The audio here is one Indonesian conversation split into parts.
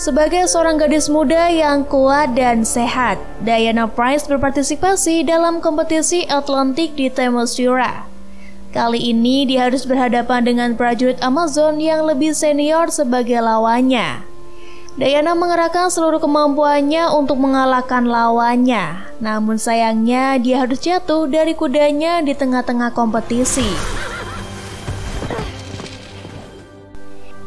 Sebagai seorang gadis muda yang kuat dan sehat, Diana Prince berpartisipasi dalam kompetisi atletik di Themyscira. Kali ini dia harus berhadapan dengan prajurit Amazon yang lebih senior sebagai lawannya. Diana mengerahkan seluruh kemampuannya untuk mengalahkan lawannya. Namun sayangnya dia harus jatuh dari kudanya di tengah-tengah kompetisi.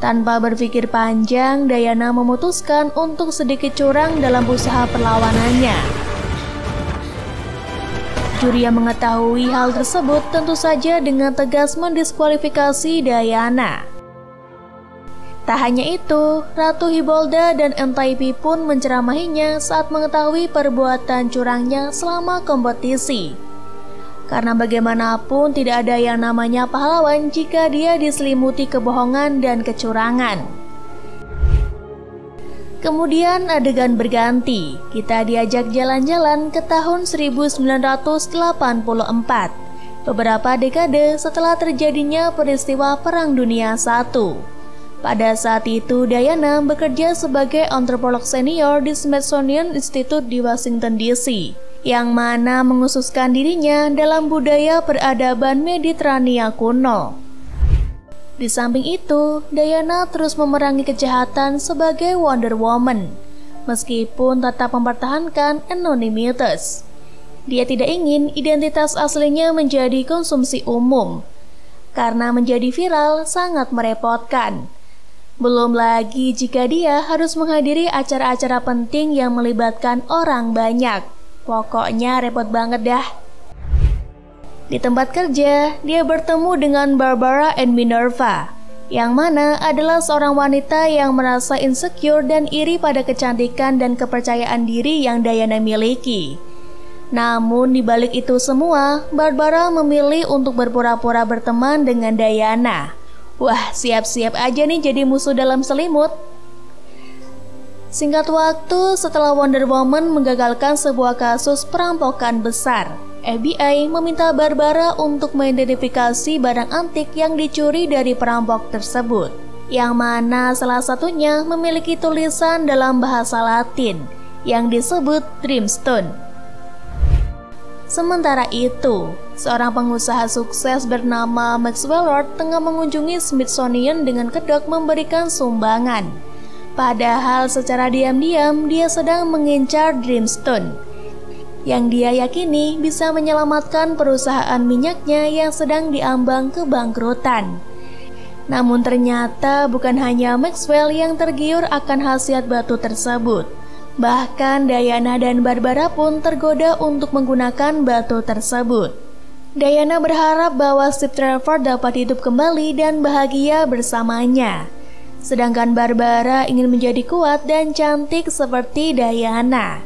Tanpa berpikir panjang, Diana memutuskan untuk sedikit curang dalam usaha perlawanannya. Juri yang mengetahui hal tersebut tentu saja dengan tegas mendiskualifikasi Diana. Tak hanya itu, Ratu Hibolda dan Enteipi pun menceramahinya saat mengetahui perbuatan curangnya selama kompetisi. Karena bagaimanapun tidak ada yang namanya pahlawan jika dia diselimuti kebohongan dan kecurangan. Kemudian adegan berganti, kita diajak jalan-jalan ke tahun 1984, beberapa dekade setelah terjadinya peristiwa Perang Dunia I. Pada saat itu, Diana bekerja sebagai antropolog senior di Smithsonian Institute di Washington DC, yang mana menghususkan dirinya dalam budaya peradaban Mediterania kuno. Di samping itu, Diana terus memerangi kejahatan sebagai Wonder Woman, meskipun tetap mempertahankan anonimitas. Dia tidak ingin identitas aslinya menjadi konsumsi umum, karena menjadi viral sangat merepotkan. Belum lagi jika dia harus menghadiri acara-acara penting yang melibatkan orang banyak. Pokoknya repot banget dah. Di tempat kerja, dia bertemu dengan Barbara and Minerva, yang mana adalah seorang wanita yang merasa insecure dan iri pada kecantikan dan kepercayaan diri yang Diana miliki. Namun di balik itu semua, Barbara memilih untuk berpura-pura berteman dengan Diana. Wah, siap-siap aja nih jadi musuh dalam selimut. Singkat waktu, setelah Wonder Woman menggagalkan sebuah kasus perampokan besar, FBI meminta Barbara untuk mengidentifikasi barang antik yang dicuri dari perampok tersebut, yang mana salah satunya memiliki tulisan dalam bahasa Latin yang disebut Dreamstone. Sementara itu, seorang pengusaha sukses bernama Maxwell Lord tengah mengunjungi Smithsonian dengan kedok memberikan sumbangan. Padahal secara diam-diam dia sedang mengincar Dreamstone, yang dia yakini bisa menyelamatkan perusahaan minyaknya yang sedang diambang kebangkrutan. Namun ternyata bukan hanya Maxwell yang tergiur akan khasiat batu tersebut. Bahkan Diana dan Barbara pun tergoda untuk menggunakan batu tersebut. Diana berharap bahwa Steve Trevor dapat hidup kembali dan bahagia bersamanya. Sedangkan Barbara ingin menjadi kuat dan cantik seperti Diana.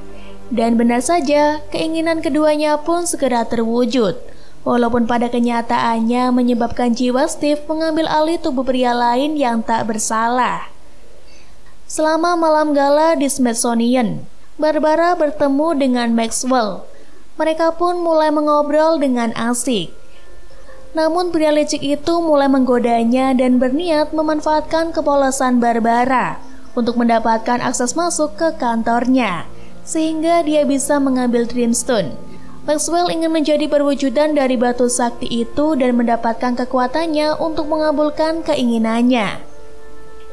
Dan benar saja, keinginan keduanya pun segera terwujud. Walaupun pada kenyataannya menyebabkan jiwa Steve mengambil alih tubuh pria lain yang tak bersalah. Selama malam gala di Smithsonian, Barbara bertemu dengan Maxwell. Mereka pun mulai mengobrol dengan asik. Namun pria licik itu mulai menggodanya dan berniat memanfaatkan kepolosan Barbara untuk mendapatkan akses masuk ke kantornya, sehingga dia bisa mengambil Dreamstone. Maxwell ingin menjadi perwujudan dari batu sakti itu dan mendapatkan kekuatannya untuk mengabulkan keinginannya.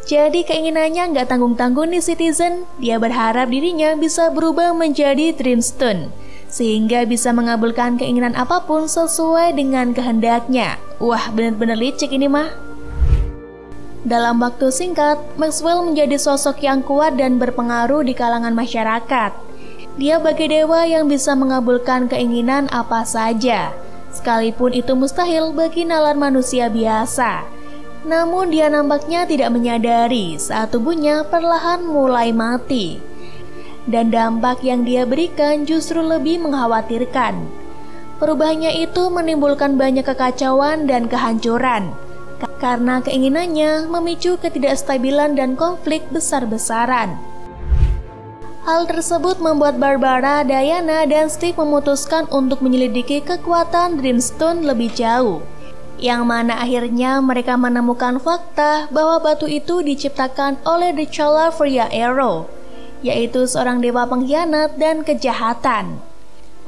Jadi keinginannya nggak tanggung-tanggung nih Citizen. Dia berharap dirinya bisa berubah menjadi Dreamstone, sehingga bisa mengabulkan keinginan apapun sesuai dengan kehendaknya. Wah, bener-bener licik ini mah. Dalam waktu singkat, Maxwell menjadi sosok yang kuat dan berpengaruh di kalangan masyarakat. Dia bagai dewa yang bisa mengabulkan keinginan apa saja, sekalipun itu mustahil bagi nalar manusia biasa. Namun dia nampaknya tidak menyadari saat tubuhnya perlahan mulai mati. Dan dampak yang dia berikan justru lebih mengkhawatirkan. Perubahannya itu menimbulkan banyak kekacauan dan kehancuran, karena keinginannya memicu ketidakstabilan dan konflik besar-besaran. Hal tersebut membuat Barbara, Diana, dan Steve memutuskan untuk menyelidiki kekuatan Dreamstone lebih jauh. yang mana akhirnya mereka menemukan fakta bahwa batu itu diciptakan oleh The Chalavarria Arrow, yaitu seorang dewa pengkhianat dan kejahatan.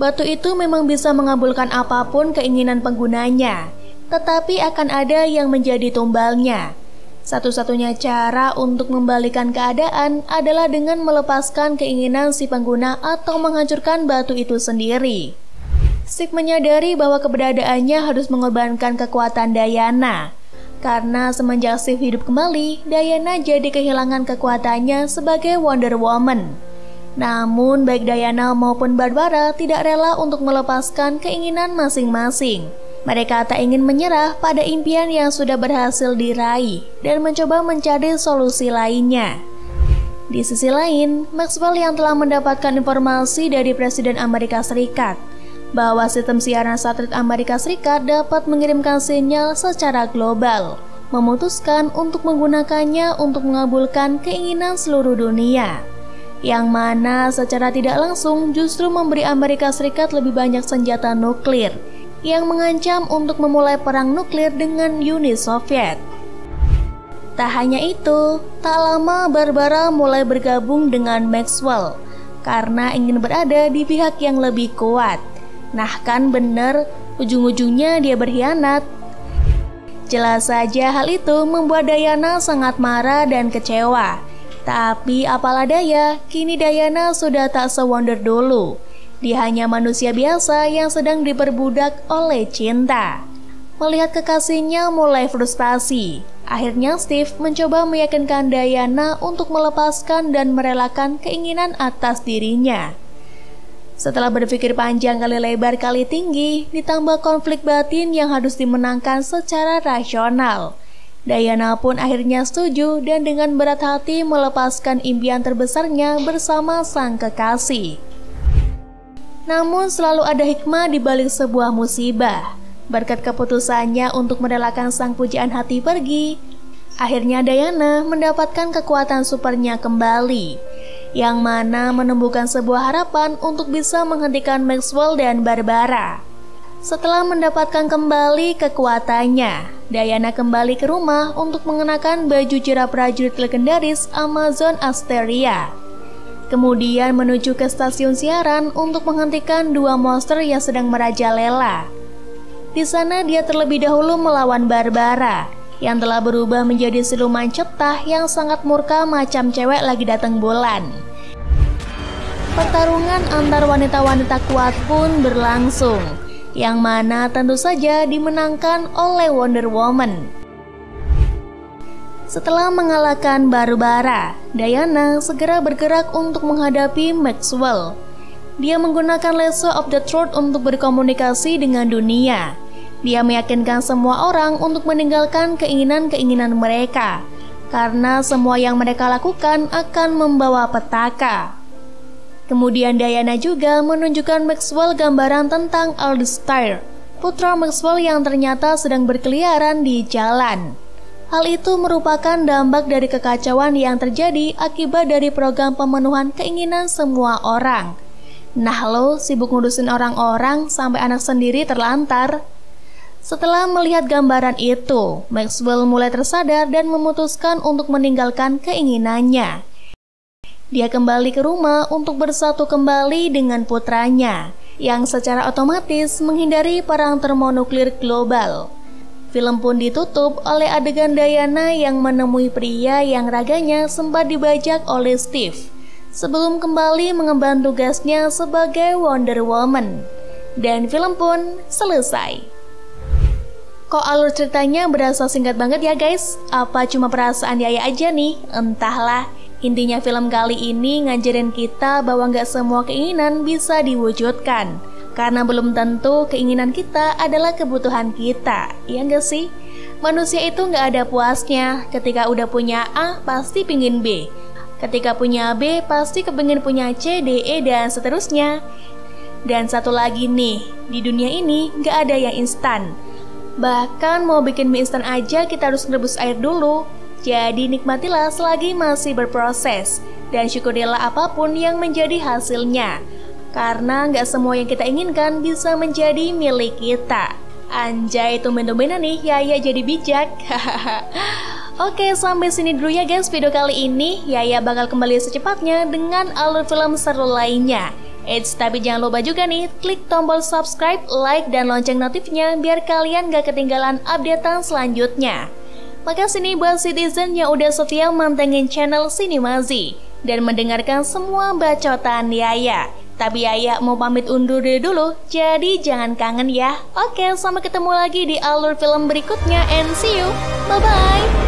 Batu itu memang bisa mengabulkan apapun keinginan penggunanya, tetapi akan ada yang menjadi tumbalnya. Satu-satunya cara untuk membalikan keadaan adalah dengan melepaskan keinginan si pengguna atau menghancurkan batu itu sendiri. Steve menyadari bahwa keberadaannya harus mengorbankan kekuatan Diana. Karena semenjak Steve hidup kembali, Diana jadi kehilangan kekuatannya sebagai Wonder Woman. Namun baik Diana maupun Barbara tidak rela untuk melepaskan keinginan masing-masing. Mereka tak ingin menyerah pada impian yang sudah berhasil diraih dan mencoba mencari solusi lainnya. Di sisi lain, Maxwell yang telah mendapatkan informasi dari Presiden Amerika Serikat bahwa sistem siaran satelit Amerika Serikat dapat mengirimkan sinyal secara global, memutuskan untuk menggunakannya untuk mengabulkan keinginan seluruh dunia, yang mana secara tidak langsung justru memberi Amerika Serikat lebih banyak senjata nuklir yang mengancam untuk memulai perang nuklir dengan Uni Soviet. Tak hanya itu, tak lama Barbara mulai bergabung dengan Maxwell karena ingin berada di pihak yang lebih kuat. Nah kan bener, ujung-ujungnya dia berkhianat. Jelas saja hal itu membuat Diana sangat marah dan kecewa. Tapi apalah daya, kini Diana sudah tak se-wonder dulu. Dia hanya manusia biasa yang sedang diperbudak oleh cinta. Melihat kekasihnya mulai frustasi, akhirnya Steve mencoba meyakinkan Diana untuk melepaskan dan merelakan keinginan atas dirinya. Setelah berpikir panjang kali lebar kali tinggi, ditambah konflik batin yang harus dimenangkan secara rasional, Diana pun akhirnya setuju dan dengan berat hati melepaskan impian terbesarnya bersama sang kekasih. Namun selalu ada hikmah di balik sebuah musibah. Berkat keputusannya untuk merelakan sang pujaan hati pergi, akhirnya Diana mendapatkan kekuatan supernya kembali, yang mana menumbuhkan sebuah harapan untuk bisa menghentikan Maxwell dan Barbara. Setelah mendapatkan kembali kekuatannya, Diana kembali ke rumah untuk mengenakan baju jerat prajurit legendaris Amazon Asteria. Kemudian menuju ke stasiun siaran untuk menghentikan dua monster yang sedang merajalela. Di sana dia terlebih dahulu melawan Barbara, yang telah berubah menjadi siluman cetah yang sangat murka macam cewek lagi datang bulan. Pertarungan antar wanita-wanita kuat pun berlangsung, yang mana tentu saja dimenangkan oleh Wonder Woman. Setelah mengalahkan Barbara, Diana segera bergerak untuk menghadapi Maxwell. Dia menggunakan Lasso of the Truth untuk berkomunikasi dengan dunia. Dia meyakinkan semua orang untuk meninggalkan keinginan-keinginan mereka, karena semua yang mereka lakukan akan membawa petaka. Kemudian Diana juga menunjukkan Maxwell gambaran tentang Aldister, putra Maxwell yang ternyata sedang berkeliaran di jalan. Hal itu merupakan dampak dari kekacauan yang terjadi akibat dari program pemenuhan keinginan semua orang. Nah lo, sibuk ngurusin orang-orang sampai anak sendiri terlantar. Setelah melihat gambaran itu, Maxwell mulai tersadar dan memutuskan untuk meninggalkan keinginannya. Dia kembali ke rumah untuk bersatu kembali dengan putranya, yang secara otomatis menghindari perang termonuklir global. Film pun ditutup oleh adegan Diana yang menemui pria yang raganya sempat dibajak oleh Steve, sebelum kembali mengemban tugasnya sebagai Wonder Woman. Dan film pun selesai. Kok alur ceritanya berasa singkat banget ya guys? Apa cuma perasaan Yaya aja nih? Entahlah. Intinya film kali ini ngajarin kita bahwa nggak semua keinginan bisa diwujudkan, karena belum tentu keinginan kita adalah kebutuhan kita, ya nggak sih? Manusia itu nggak ada puasnya. Ketika udah punya A, pasti pingin B. Ketika punya B, pasti kepingin punya C, D, E, dan seterusnya. Dan satu lagi nih, di dunia ini nggak ada yang instan. Bahkan mau bikin mie instan aja kita harus rebus air dulu. Jadi nikmatilah selagi masih berproses, dan syukurilah apapun yang menjadi hasilnya, karena nggak semua yang kita inginkan bisa menjadi milik kita. Anjay, tumben-tumbenan nih Yaya jadi bijak. Oke, sampai sini dulu ya guys video kali ini. Yaya bakal kembali secepatnya dengan alur film seru lainnya. Tapi jangan lupa juga nih, klik tombol subscribe, like, dan lonceng notifnya biar kalian gak ketinggalan updatean selanjutnya. Makasih nih buat citizen yang udah setia mantengin channel Cinemazy dan mendengarkan semua bacotan Yaya. Tapi Yaya mau pamit undur dulu, jadi jangan kangen ya. Oke, sampai ketemu lagi di alur film berikutnya and see you. Bye-bye.